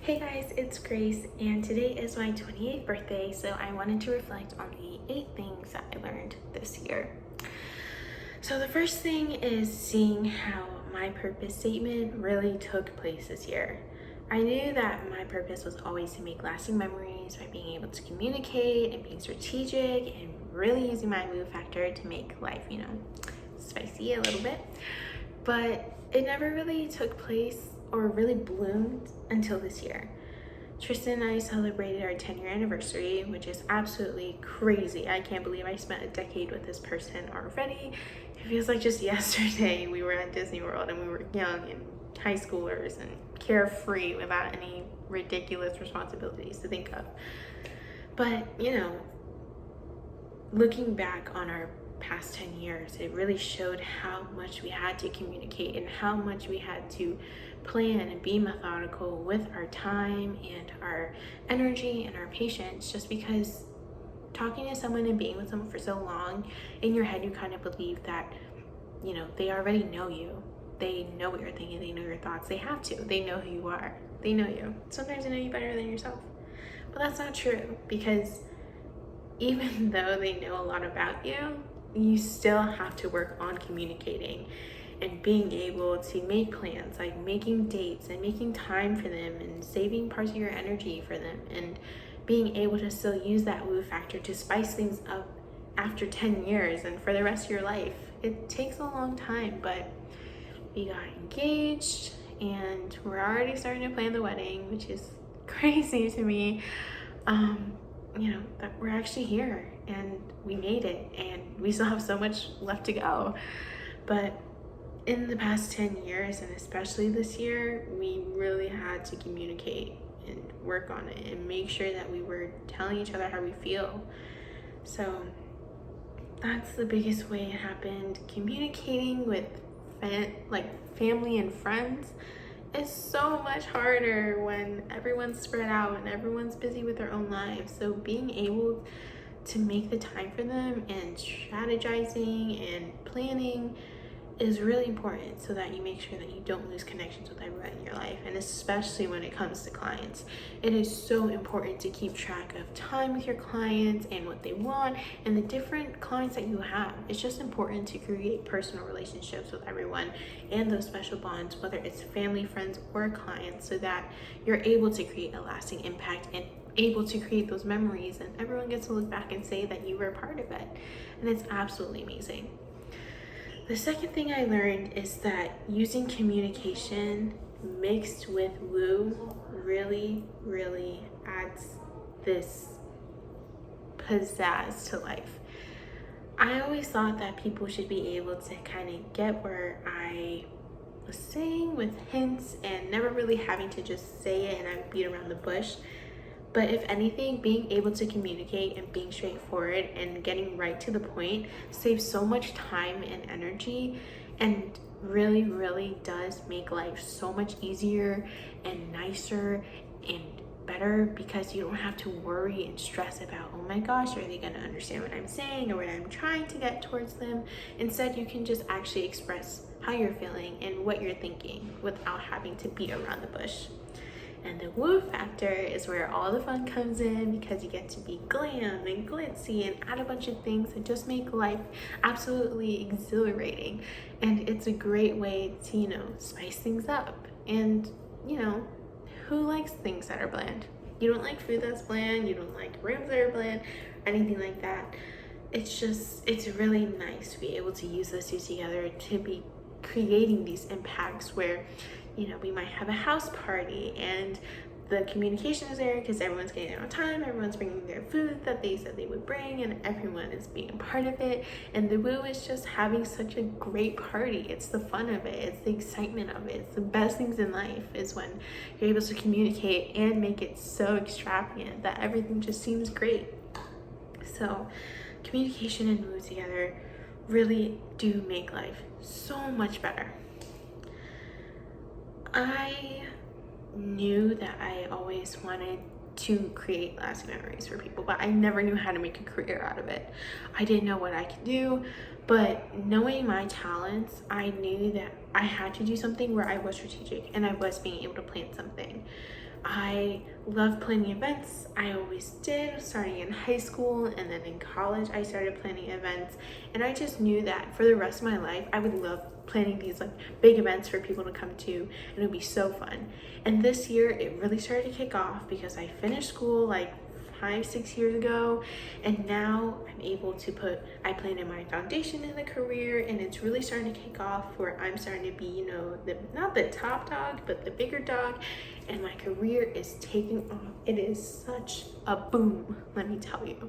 Hey guys, it's Grace, and today is my 28th birthday, so I wanted to reflect on the 8 things that I learned this year. So the first thing is seeing how my purpose statement really took place this year. I knew that my purpose was always to make lasting memories by being able to communicate and being strategic and really using my woo factor to make life, spicy a little bit. But it never really took place or really bloomed until this year. Tristan and I celebrated our 10-year anniversary, which is absolutely crazy. I can't believe I spent a decade with this person already. It feels like just yesterday we were at Disney World and we were young and high schoolers and carefree without any ridiculous responsibilities to think of. But, looking back on our past 10 years, it really showed how much we had to communicate and how much we had to plan and be methodical with our time and our energy and our patience, just because talking to someone and being with someone for so long, in your head you kind of believe that they already know you. They know what you're thinking, they know your thoughts, they have to, they know who you are, they know you. Sometimes they know you better than yourself, but that's not true, because even though they know a lot about you, you still have to work on communicating and being able to make plans, like making dates and making time for them and saving parts of your energy for them, and being able to still use that woo factor to spice things up after 10 years and for the rest of your life. It takes a long time, but we got engaged and we're already starting to plan the wedding, which is crazy to me. That we're actually here and we made it, and we still have so much left to go. But in the past 10 years, and especially this year, we really had to communicate and work on it and make sure that we were telling each other how we feel. So that's the biggest way it happened. Communicating with family and friends is so much harder when everyone's spread out and everyone's busy with their own lives. So being able to make the time for them and strategizing and planning is really important, so that you make sure that you don't lose connections with everyone in your life. And especially when it comes to clients, it is so important to keep track of time with your clients and what they want and the different clients that you have. It's just important to create personal relationships with everyone and those special bonds, whether it's family, friends, or clients, so that you're able to create a lasting impact and able to create those memories, and everyone gets to look back and say that you were a part of it. And it's absolutely amazing. The second thing I learned is that using communication mixed with woo really, really adds this pizzazz to life. I always thought that people should be able to kind of get where I was saying with hints and never really having to just say it and I beat around the bush. But if anything, being able to communicate and being straightforward and getting right to the point saves so much time and energy, and really, really does make life so much easier and nicer and better, because you don't have to worry and stress about, oh my gosh, are they going to understand what I'm saying or what I'm trying to get towards them? Instead, you can just actually express how you're feeling and what you're thinking without having to beat around the bush. And the woo factor is where all the fun comes in, because you get to be glam and glitzy and add a bunch of things that just make life absolutely exhilarating. And it's a great way to, spice things up. And, who likes things that are bland? You don't like food that's bland, you don't like rooms that are bland, anything like that. It's really nice to be able to use those two together to be creating these impacts where we might have a house party and the communication is there because everyone's getting there on time, everyone's bringing their food that they said they would bring, and everyone is being a part of it. And the woo is just having such a great party. It's the fun of it, it's the excitement of it. It's the best things in life is when you're able to communicate and make it so extravagant that everything just seems great. So communication and woo together really do make life so much better. I knew that I always wanted to create lasting memories for people, but I never knew how to make a career out of it. I didn't know what I could do, but knowing my talents, I knew that I had to do something where I was strategic and I was being able to plan something. I love planning events. I always did, starting in high school, and then in college I started planning events, and I just knew that for the rest of my life I would love planning these like big events for people to come to, and it would be so fun. And this year it really started to kick off because I finished school like 5-6 years ago, and now I'm able to I plan in my foundation in the career, and it's really starting to kick off where I'm starting to be, you know, not the top dog but the bigger dog, and my career is taking off. It is such a boom, let me tell you.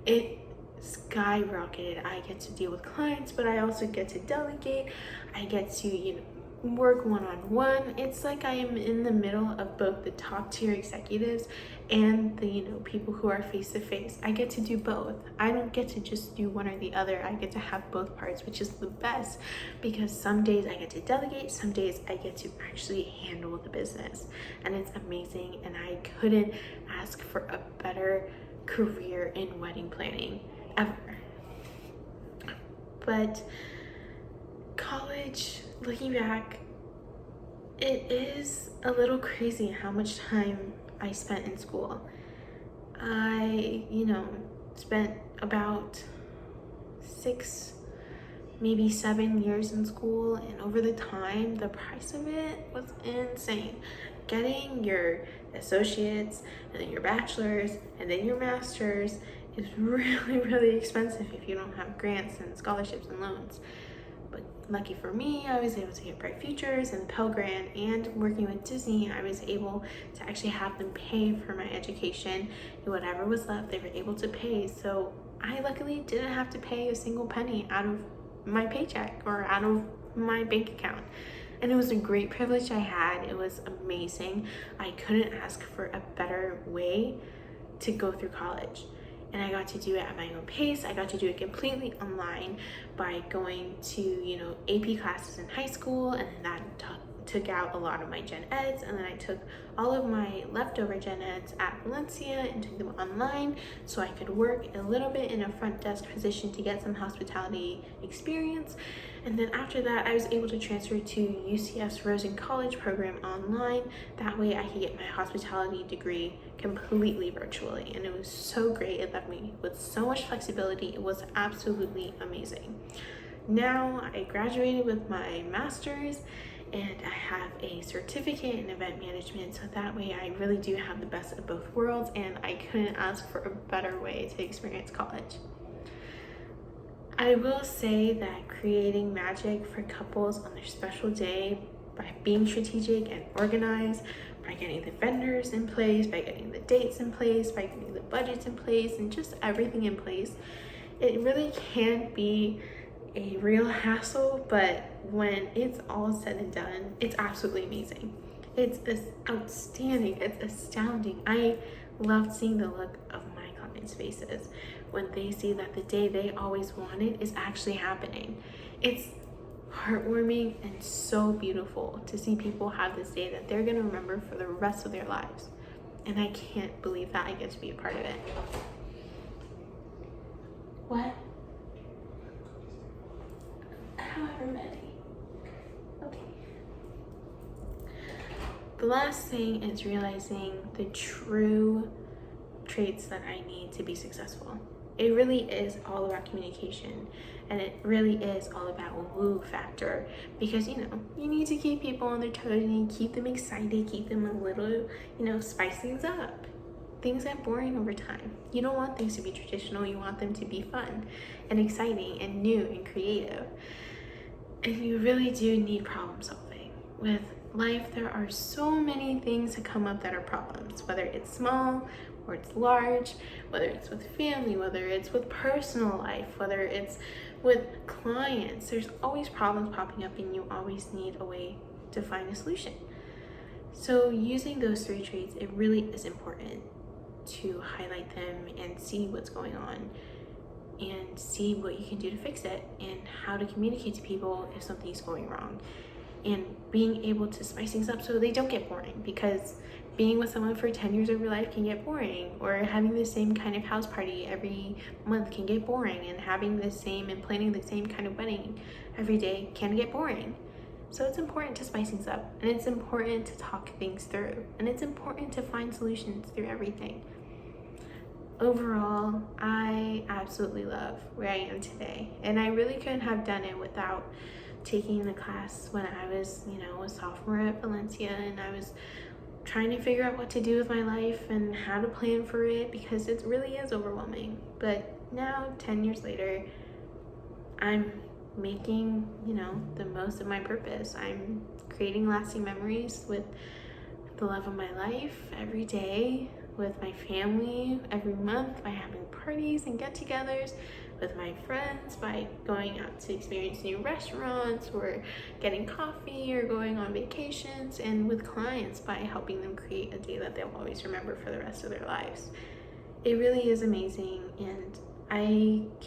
It skyrocketed. I get to deal with clients, but I also get to delegate. I get to, you know, work one-on-one. It's like I am in the middle of both the top tier executives and the, you know, people who are face-to-face. I get to do both. I don't get to just do one or the other. I get to have both parts, which is the best, because some days I get to delegate, some days I get to actually handle the business, and it's amazing. And I couldn't ask for a better career in wedding planning ever. But college, looking back, it is a little crazy how much time I spent in school. I, you know, spent about 6, maybe 7 years in school, and over the time, the price of it was insane. Getting your associates, and then your bachelor's, and then your master's is really, really expensive if you don't have grants and scholarships and loans. But lucky for me, I was able to get Bright Futures and the Pell Grant, and working with Disney, I was able to actually have them pay for my education, and whatever was left, they were able to pay. So I luckily didn't have to pay a single penny out of my paycheck or out of my bank account. And it was a great privilege I had. It was amazing. I couldn't ask for a better way to go through college. And I got to do it at my own pace. I got to do it completely online by going to, you know, AP classes in high school, and then that took out a lot of my gen eds, and then I took all of my leftover gen eds at Valencia and took them online so I could work a little bit in a front desk position to get some hospitality experience. And then after that, I was able to transfer to UCF's Rosen College program online. That way I could get my hospitality degree completely virtually, and it was so great. It left me with so much flexibility. It was absolutely amazing. Now I graduated with my master's, and I have a certificate in event management, so that way I really do have the best of both worlds, and I couldn't ask for a better way to experience college. I will say that creating magic for couples on their special day by being strategic and organized, by getting the vendors in place, by getting the dates in place, by getting the budgets in place, and just everything in place, it really can be a real hassle, but when it's all said and done, it's absolutely amazing. It's outstanding. It's astounding. I loved seeing the look of my clients' faces when they see that the day they always wanted is actually happening. It's heartwarming and so beautiful to see people have this day that they're going to remember for the rest of their lives. And I can't believe that I get to be a part of it. What? However many. Okay. The last thing is realizing the true traits that I need to be successful. It really is all about communication, and it really is all about woo factor, because you need to keep people on their toes, and keep them excited, keep them a little, spice things up. Things get boring over time. You don't want things to be traditional. You want them to be fun and exciting and new and creative. And you really do need problem solving. With life, there are so many things that come up that are problems, whether it's small or it's large, whether it's with family, whether it's with personal life, whether it's with clients. There's always problems popping up, and you always need a way to find a solution. So using those 3 traits, it really is important to highlight them and see what's going on and see what you can do to fix it, and how to communicate to people if something's going wrong, and being able to spice things up so they don't get boring, because being with someone for 10 years of your life can get boring, or having the same kind of house party every month can get boring, and having the same and planning the same kind of wedding every day can get boring. So it's important to spice things up, and it's important to talk things through, and it's important to find solutions through everything. Overall, I absolutely love where I am today, and I really couldn't have done it without taking the class when I was, a sophomore at Valencia, and I was trying to figure out what to do with my life and how to plan for it, because it really is overwhelming. But now, 10 years later, I'm making, the most of my purpose. I'm creating lasting memories with the love of my life every day, with my family every month, by having parties and get-togethers with my friends, by going out to experience new restaurants or getting coffee or going on vacations, and with clients by helping them create a day that they'll always remember for the rest of their lives. It really is amazing, and I